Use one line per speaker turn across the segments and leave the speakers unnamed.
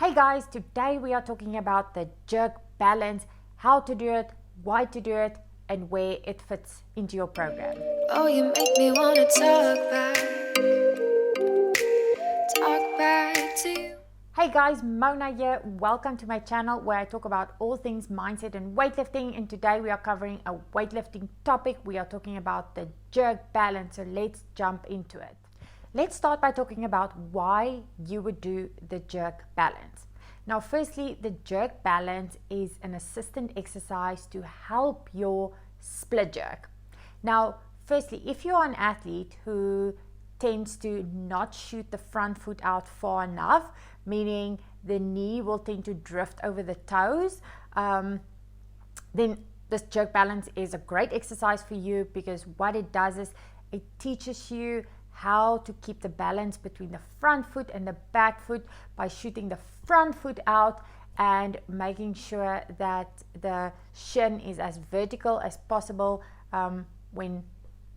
Hey guys, today we are talking about the jerk balance, how to do it, why to do it, and where it fits into your program.
Oh, you make me wanna talk back to you.
Hey guys, Mona here. Welcome to my channel where I talk about all things mindset and weightlifting. And today we are covering a weightlifting topic. We are talking about the jerk balance. So let's jump into it. Let's start by talking about why you would do the jerk balance. Now, firstly, the jerk balance is an assistant exercise to help your split jerk. Now, firstly, if you're an athlete who tends to not shoot the front foot out far enough, meaning the knee will tend to drift over the toes, then this jerk balance is a great exercise for you, because what it does is it teaches you how to keep the balance between the front foot and the back foot by shooting the front foot out and making sure that the shin is as vertical as possible when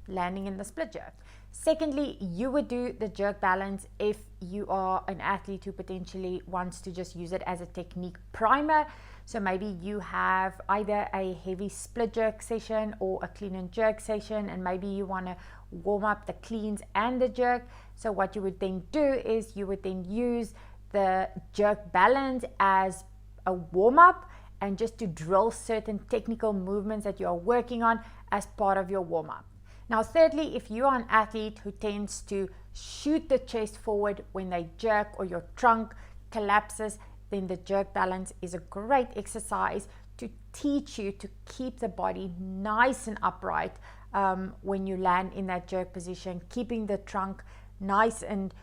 landing in the split jerk. Secondly, you would do the jerk balance if you are an athlete who potentially wants to just use it as a technique primer. So maybe you have either a heavy split jerk session or a clean and jerk session, and maybe you want to warm up the cleans and the jerk. So what you would then do is you would then use the jerk balance as a warm up and just to drill certain technical movements that you are working on as part of your warm up. Now, thirdly, if you are an athlete who tends to shoot the chest forward when they jerk or your trunk collapses, then the jerk balance is a great exercise to teach you to keep the body nice and upright when you land in that jerk position, keeping the trunk nice and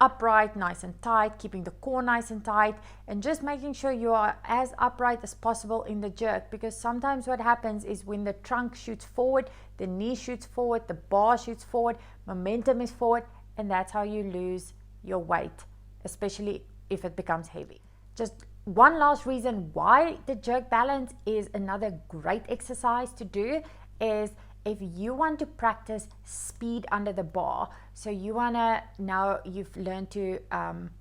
upright, nice and tight, keeping the core nice and tight, and just making sure you are as upright as possible in the jerk. Because sometimes what happens is when the trunk shoots forward, the knee shoots forward, the bar shoots forward, momentum is forward, and that's how you lose your weight, especially if it becomes heavy. Just one last reason why the jerk balance is another great exercise to do is if you want to practice speed under the bar. So you want to, now you've learned to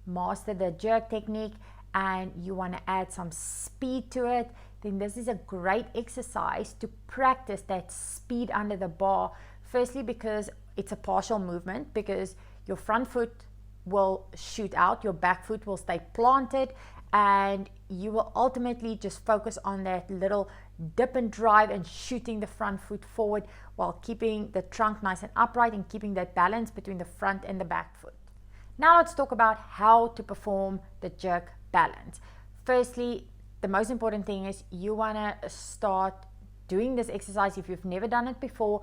master the jerk technique and you want to add some speed to it, then this is a great exercise to practice that speed under the bar. Firstly, because it's a partial movement, because your front foot will shoot out, your back foot will stay planted, and you will ultimately just focus on that little dip and drive and shooting the front foot forward while keeping the trunk nice and upright and keeping that balance between the front and the back foot. Now let's talk about how to perform the jerk balance. Firstly, the most important thing is you want to start doing this exercise, if you've never done it before,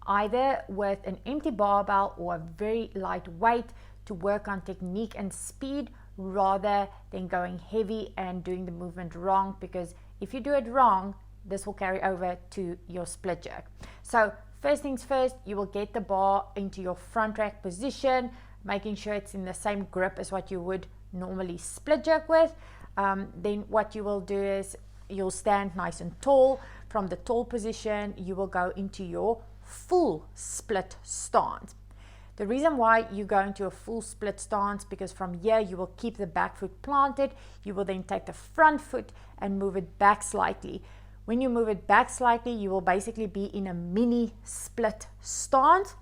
either with an empty barbell or a very light weight to work on technique and speed, rather than going heavy and doing the movement wrong, because if you do it wrong, this will carry over to your split jerk. So first things first, you will get the bar into your front rack position, making sure it's in the same grip as what you would normally split jerk with. Then what you will do is you'll stand nice and tall. From the tall position, you will go into your full split stance. The reason why you go into a full split stance, because from here you will keep the back foot planted. You will then take the front foot and move it back slightly. When you move it back slightly, you will basically be in a mini split stance.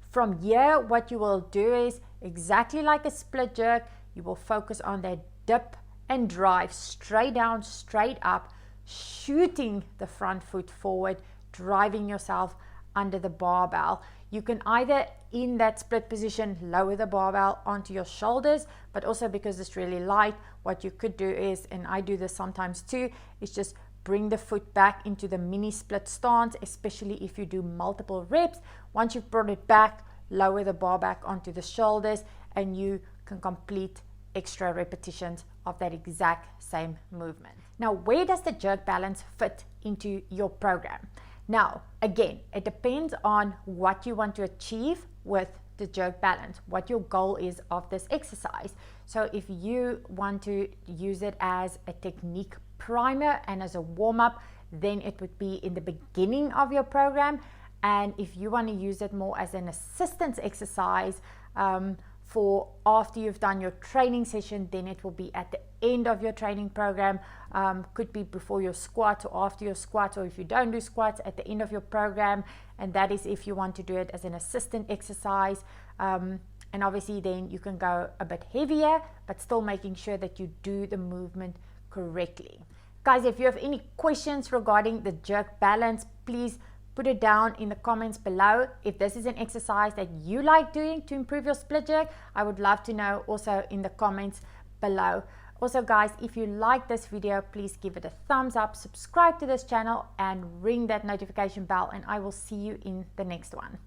From here, what you will do is exactly like a split jerk, you will focus on that dip and drive straight down, straight up, shooting the front foot forward, driving yourself under the barbell. You can either in that split position lower the barbell onto your shoulders, but also because it's really light, what you could do is, and I do this sometimes too, is just bring the foot back into the mini split stance, especially if you do multiple reps. Once you've brought it back, lower the bar back onto the shoulders, and you can complete extra repetitions of that exact same movement. Now, where does the jerk balance fit into your program? Now, again, it depends on what you want to achieve with the jerk balance, what your goal is of this exercise. So if you want to use it as a technique primer and as a warm-up, then it would be in the beginning of your program. And if you want to use it more as an assistance exercise for after you've done your training session, then it will be at the end of your training program. Could be before your squat or after your squat, or if you don't do squats, at the end of your program. And that is if you want to do it as an assistant exercise. And obviously then you can go a bit heavier, but still making sure that you do the movement correctly. Guys, if you have any questions regarding the jerk balance, please put it down in the comments below. If this is an exercise that you like doing to improve your split jerk, I would love to know also in the comments below. Also guys, if you like this video, please give it a thumbs up, subscribe to this channel, and ring that notification bell, and I will see you in the next one.